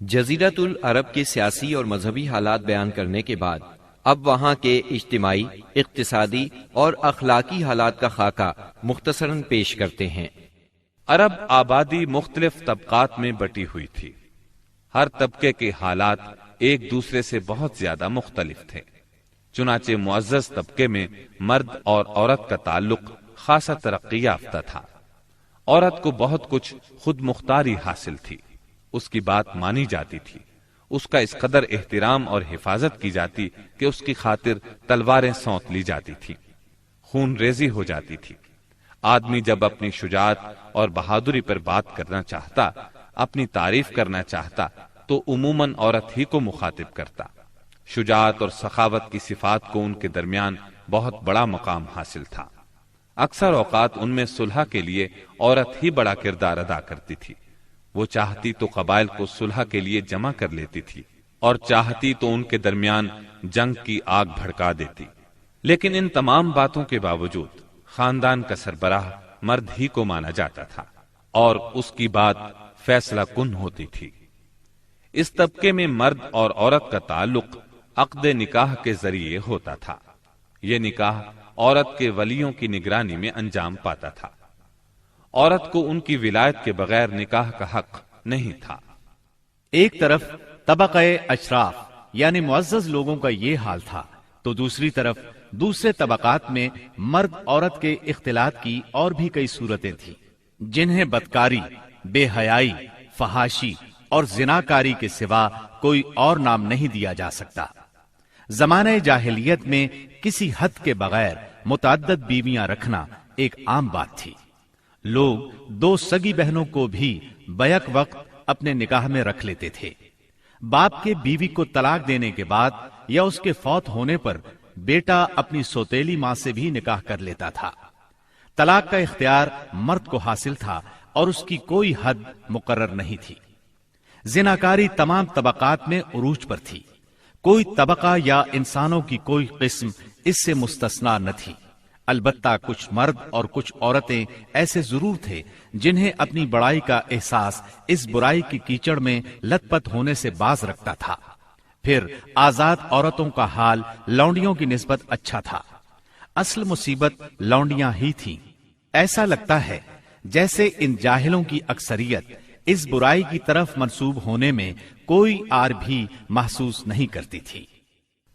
جزیرۃ العرب کے سیاسی اور مذہبی حالات بیان کرنے کے بعد اب وہاں کے اجتماعی، اقتصادی اور اخلاقی حالات کا خاکہ مختصراً پیش کرتے ہیں۔ عرب آبادی مختلف طبقات میں بٹی ہوئی تھی۔ ہر طبقے کے حالات ایک دوسرے سے بہت زیادہ مختلف تھے۔ چنانچہ معزز طبقے میں مرد اور عورت کا تعلق خاصا ترقی یافتہ تھا۔ عورت کو بہت کچھ خود مختاری حاصل تھی، اس کی بات مانی جاتی تھی، اس کا اس قدر احترام اور حفاظت کی جاتی کہ اس کی خاطر تلواریں سونت لی جاتی تھی، خون ریزی ہو جاتی تھی۔ آدمی جب اپنی شجاعت اور بہادری پر بات کرنا چاہتا، اپنی تعریف کرنا چاہتا، تو عموماً عورت ہی کو مخاطب کرتا۔ شجاعت اور سخاوت کی صفات کو ان کے درمیان بہت بڑا مقام حاصل تھا۔ اکثر اوقات ان میں صلح کے لیے عورت ہی بڑا کردار ادا کرتی تھی۔ وہ چاہتی تو قبائل کو صلح کے لیے جمع کر لیتی تھی، اور چاہتی تو ان کے درمیان جنگ کی آگ بھڑکا دیتی۔ لیکن ان تمام باتوں کے باوجود خاندان کا سربراہ مرد ہی کو مانا جاتا تھا، اور اس کی بات فیصلہ کن ہوتی تھی۔ اس طبقے میں مرد اور عورت کا تعلق عقد نکاح کے ذریعے ہوتا تھا۔ یہ نکاح عورت کے ولیوں کی نگرانی میں انجام پاتا تھا۔ عورت کو ان کی ولایت کے بغیر نکاح کا حق نہیں تھا۔ ایک طرف طبقہ اشراف یعنی معزز لوگوں کا یہ حال تھا، تو دوسری طرف دوسرے طبقات میں مرد عورت کے اختلاط کی اور بھی کئی صورتیں تھیں، جنہیں بدکاری، بے حیائی، فحاشی اور زناکاری کے سوا کوئی اور نام نہیں دیا جا سکتا۔ زمانہ جاہلیت میں کسی حد کے بغیر متعدد بیویاں رکھنا ایک عام بات تھی۔ لوگ دو سگی بہنوں کو بھی بیک وقت اپنے نکاح میں رکھ لیتے تھے۔ باپ کے بیوی کو طلاق دینے کے بعد یا اس کے فوت ہونے پر بیٹا اپنی سوتیلی ماں سے بھی نکاح کر لیتا تھا۔ طلاق کا اختیار مرد کو حاصل تھا اور اس کی کوئی حد مقرر نہیں تھی۔ زناکاری تمام طبقات میں عروج پر تھی۔ کوئی طبقہ یا انسانوں کی کوئی قسم اس سے مستثنا نہ تھی۔ البتہ کچھ مرد اور کچھ عورتیں ایسے ضرور تھے جنہیں اپنی بڑائی کا احساس اس برائی کی کیچڑ میں لت پت ہونے سے باز رکھتا تھا۔ پھر آزاد عورتوں کا حال لونڈیوں کی نسبت اچھا تھا۔ اصل مصیبت لونڈیاں ہی تھیں۔ ایسا لگتا ہے جیسے ان جاہلوں کی اکثریت اس برائی کی طرف منسوب ہونے میں کوئی آر بھی محسوس نہیں کرتی تھی۔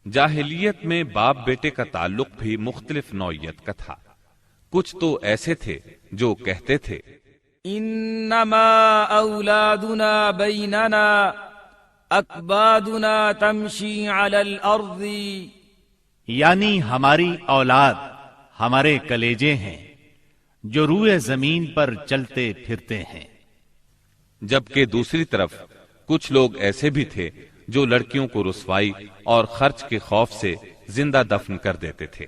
جاہلیت میں باپ بیٹے کا تعلق بھی مختلف نوعیت کا تھا۔ کچھ تو ایسے تھے جو کہتے تھے انما اولادنا بیننا اکبادنا تمشی علی الارض، یعنی ہماری اولاد ہمارے کلیجے ہیں جو روئے زمین پر چلتے پھرتے ہیں۔ جبکہ دوسری طرف کچھ لوگ ایسے بھی تھے جو لڑکیوں کو رسوائی اور خرچ کے خوف سے زندہ دفن کر دیتے تھے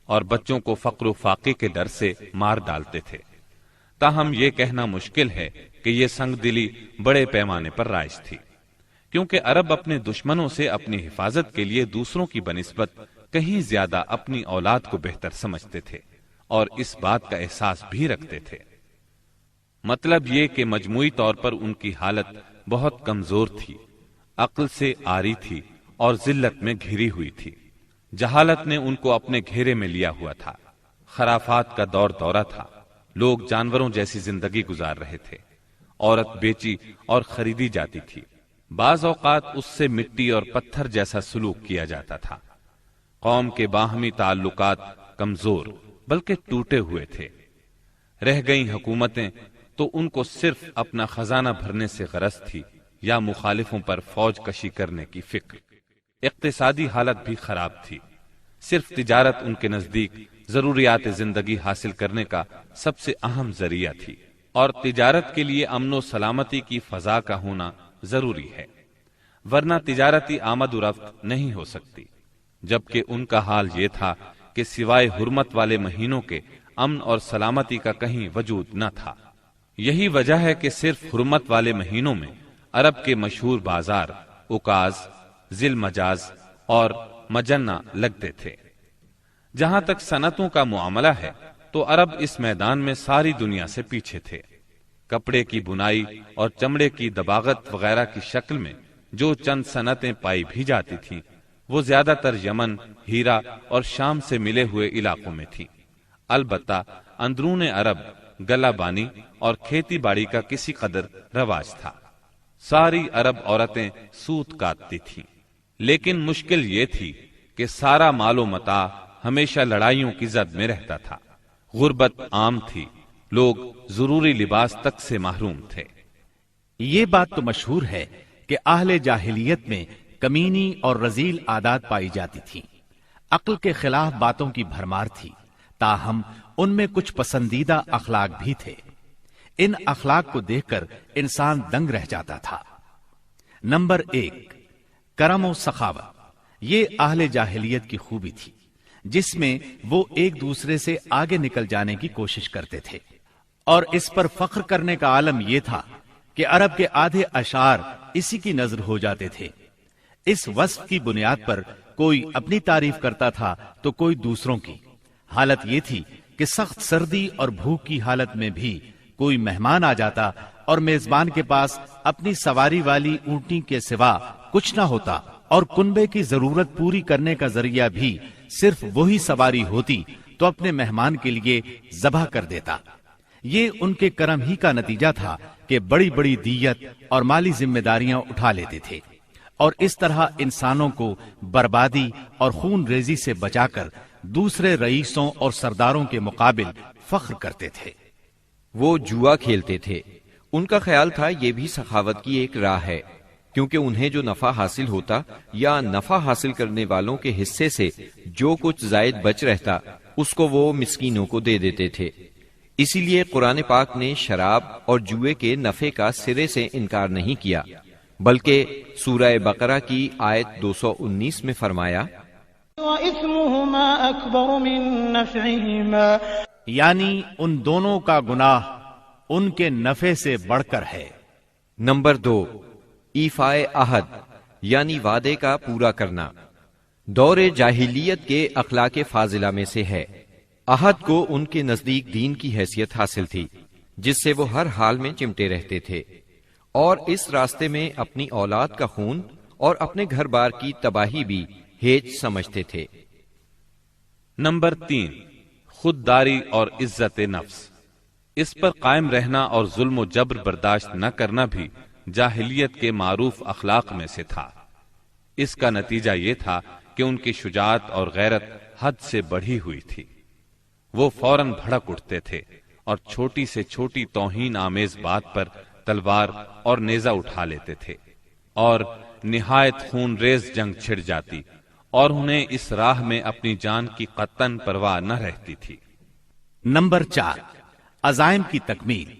اور بچوں کو فقر و فاقے کے ڈر سے مار ڈالتے تھے۔ تاہم یہ کہنا مشکل ہے کہ یہ سنگ دلی بڑے پیمانے پر رائج تھی، کیونکہ عرب اپنے دشمنوں سے اپنی حفاظت کے لیے دوسروں کی بنسبت کہیں زیادہ اپنی اولاد کو بہتر سمجھتے تھے اور اس بات کا احساس بھی رکھتے تھے۔ مطلب یہ کہ مجموعی طور پر ان کی حالت بہت کمزور تھی، عقل سے عاری تھی اور ذلت میں گھری ہوئی تھی۔ جہالت نے ان کو اپنے گھیرے میں لیا ہوا تھا۔ خرافات کا دور دورہ تھا۔ لوگ جانوروں جیسی زندگی گزار رہے تھے۔ عورت بیچی اور خریدی جاتی تھی۔ بعض اوقات اس سے مٹی اور پتھر جیسا سلوک کیا جاتا تھا۔ قوم کے باہمی تعلقات کمزور بلکہ ٹوٹے ہوئے تھے۔ رہ گئیں حکومتیں تو ان کو صرف اپنا خزانہ بھرنے سے غرض تھی یا مخالفوں پر فوج کشی کرنے کی فکر۔ اقتصادی حالت بھی خراب تھی۔ صرف تجارت ان کے نزدیک ضروریات زندگی حاصل کرنے کا سب سے اہم ذریعہ تھی، اور تجارت کے لیے امن و سلامتی کی فضا کا ہونا ضروری ہے، ورنہ تجارتی آمد و رفت نہیں ہو سکتی۔ جبکہ ان کا حال یہ تھا کہ سوائے حرمت والے مہینوں کے امن اور سلامتی کا کہیں وجود نہ تھا۔ یہی وجہ ہے کہ صرف حرمت والے مہینوں میں عرب کے مشہور بازار اکاز، ذی المجاز اور مجنہ لگتے تھے۔ جہاں تک صنعتوں کا معاملہ ہے تو عرب اس میدان میں ساری دنیا سے پیچھے تھے۔ کپڑے کی بنائی اور چمڑے کی دباغت وغیرہ کی شکل میں جو چند صنعتیں پائی بھی جاتی تھیں وہ زیادہ تر یمن، ہیرا اور شام سے ملے ہوئے علاقوں میں تھی۔ البتہ اندرون عرب گلہ بانی اور کھیتی باڑی کا کسی قدر رواج تھا۔ ساری عرب عورتیں سوت کاٹتی تھیں، لیکن مشکل یہ تھی کہ سارا مال و متاع ہمیشہ لڑائیوں کی زد میں رہتا تھا۔ غربت عام تھی، لوگ ضروری لباس تک سے محروم تھے۔ یہ بات تو مشہور ہے کہ اہل جاہلیت میں کمینی اور رذیل عادات پائی جاتی تھی، عقل کے خلاف باتوں کی بھرمار تھی، تاہم ان میں کچھ پسندیدہ اخلاق بھی تھے۔ ان اخلاق کو دیکھ کر انسان دنگ رہ جاتا تھا۔ نمبر 1، کرم و سخاوت۔ یہ اہل جاہلیت کی خوبی تھی جس میں وہ ایک دوسرے سے آگے نکل جانے کی کوشش کرتے تھے، اور اس پر فخر کرنے کا عالم یہ تھا کہ عرب کے آدھے اشعار اسی کی نظر ہو جاتے تھے۔ اس وصف کی بنیاد پر کوئی اپنی تعریف کرتا تھا تو کوئی دوسروں کی۔ حالت یہ تھی کہ سخت سردی اور بھوک کی حالت میں بھی کوئی مہمان آ جاتا اور میزبان کے پاس اپنی سواری والی اونٹنی کے سوا کچھ نہ ہوتا، اور کنبے کی ضرورت پوری کرنے کا ذریعہ بھی صرف وہی سواری ہوتی تو اپنے مہمان کے لیے ذبح کر دیتا۔ یہ ان کے کرم ہی کا نتیجہ تھا کہ بڑی بڑی دیت اور مالی ذمہ داریاں اٹھا لیتے تھے، اور اس طرح انسانوں کو بربادی اور خون ریزی سے بچا کر دوسرے رئیسوں اور سرداروں کے مقابل فخر کرتے تھے۔ وہ جوا کھیلتے تھے۔ ان کا خیال تھا یہ بھی سخاوت کی ایک راہ ہے، کیونکہ انہیں جو نفع حاصل ہوتا یا نفع حاصل کرنے والوں کے حصے سے جو کچھ زائد بچ رہتا اس کو وہ مسکینوں کو دے دیتے تھے۔ اسی لیے قرآن پاک نے شراب اور جوئے کے نفع کا سرے سے انکار نہیں کیا، بلکہ سورہ بقرہ کی آیت 219 میں فرمایا وَإِثْمُهُمَا أَكْبَرُ مِن نَّفْعِهِمَا، یعنی ان دونوں کا گناہ ان کے نفع سے بڑھ کر ہے۔ نمبر 2، ایفائے عہد یعنی وعدے کا پورا کرنا۔ دور جاہلیت کے اخلاق فاضلہ میں سے ہے۔ عہد کو ان کے نزدیک دین کی حیثیت حاصل تھی، جس سے وہ ہر حال میں چمٹے رہتے تھے، اور اس راستے میں اپنی اولاد کا خون اور اپنے گھر بار کی تباہی بھی ہیج سمجھتے تھے۔ نمبر 3، خودداری اور عزت نفس۔ اس پر قائم رہنا اور ظلم و جبر برداشت نہ کرنا بھی جاہلیت کے معروف اخلاق میں سے تھا۔ اس کا نتیجہ یہ تھا کہ ان کی شجاعت اور غیرت حد سے بڑھی ہوئی تھی۔ وہ فوراً بھڑک اٹھتے تھے اور چھوٹی سے چھوٹی توہین آمیز بات پر تلوار اور نیزہ اٹھا لیتے تھے، اور نہایت خون ریز جنگ چھڑ جاتی اور انہیں اس راہ میں اپنی جان کی قطعاً پرواہ نہ رہتی تھی۔ نمبر 4، عزائم کی تکمیل۔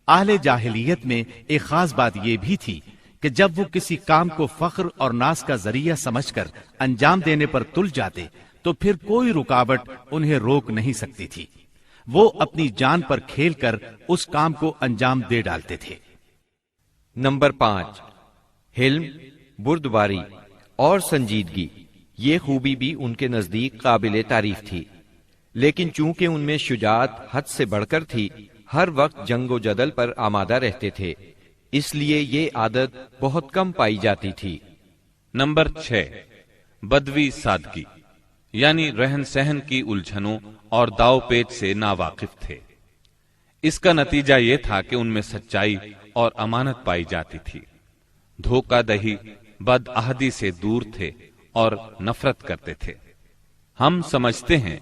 اہل جاہلیت میں ایک خاص بات یہ بھی تھی کہ جب وہ کسی کام کو فخر اور ناز کا ذریعہ سمجھ کر انجام دینے پر تل جاتے تو پھر کوئی رکاوٹ انہیں روک نہیں سکتی تھی۔ وہ اپنی جان پر کھیل کر اس کام کو انجام دے ڈالتے تھے۔ نمبر 5، حلم، بردباری اور سنجیدگی۔ یہ خوبی بھی ان کے نزدیک قابل تعریف تھی، لیکن چونکہ ان میں شجاعت حد سے بڑھ کر تھی، ہر وقت جنگ و جدل پر آمادہ رہتے تھے، اس لیے یہ عادت بہت کم پائی جاتی تھی۔ نمبر 6، بدوی سادگی، یعنی رہن سہن کی الجھنوں اور داؤ پیچ سے ناواقف تھے۔ اس کا نتیجہ یہ تھا کہ ان میں سچائی اور امانت پائی جاتی تھی۔ دھوکہ دہی، بد عہدی سے دور تھے اور نفرت کرتے تھے۔ ہم سمجھتے ہیں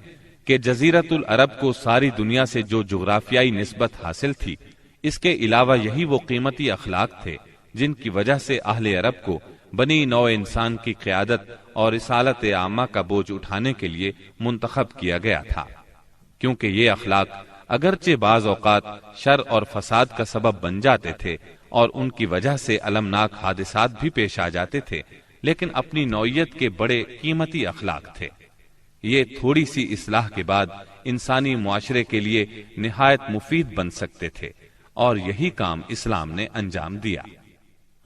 کہ جزیرت العرب کو ساری دنیا سے جو جغرافیائی نسبت حاصل تھی، اس کے علاوہ یہی وہ قیمتی اخلاق تھے جن کی وجہ سے اہل عرب کو بنی نوع انسان کی قیادت اور رسالت عامہ کا بوجھ اٹھانے کے لیے منتخب کیا گیا تھا، کیونکہ یہ اخلاق اگرچہ بعض اوقات شر اور فساد کا سبب بن جاتے تھے اور ان کی وجہ سے المناک حادثات بھی پیش آ جاتے تھے، لیکن اپنی نوعیت کے بڑے قیمتی اخلاق تھے۔ یہ تھوڑی سی اصلاح کے بعد انسانی معاشرے کے لیے نہایت مفید بن سکتے تھے، اور یہی کام اسلام نے انجام دیا۔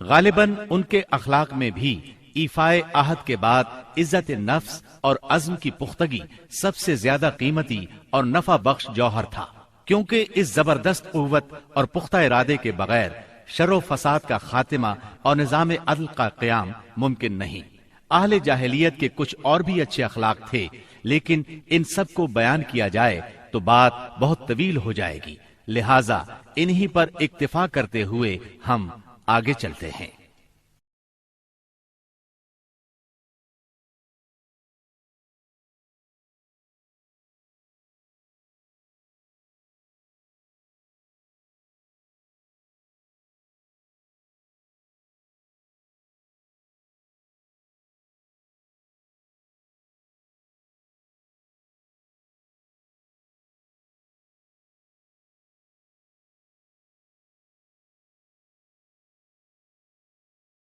غالباً ان کے اخلاق میں بھی ایفائے عہد کے بعد عزت نفس اور عزم کی پختگی سب سے زیادہ قیمتی اور نفع بخش جوہر تھا۔ کیونکہ اس زبردست قوت اور پختہ ارادے کے بغیر شر و فساد کا خاتمہ اور نظام عدل کا قیام ممکن نہیں۔ اہل جاہلیت کے کچھ اور بھی اچھے اخلاق تھے، لیکن ان سب کو بیان کیا جائے تو بات بہت طویل ہو جائے گی، لہذا انہی پر اکتفا کرتے ہوئے ہم آگے چلتے ہیں۔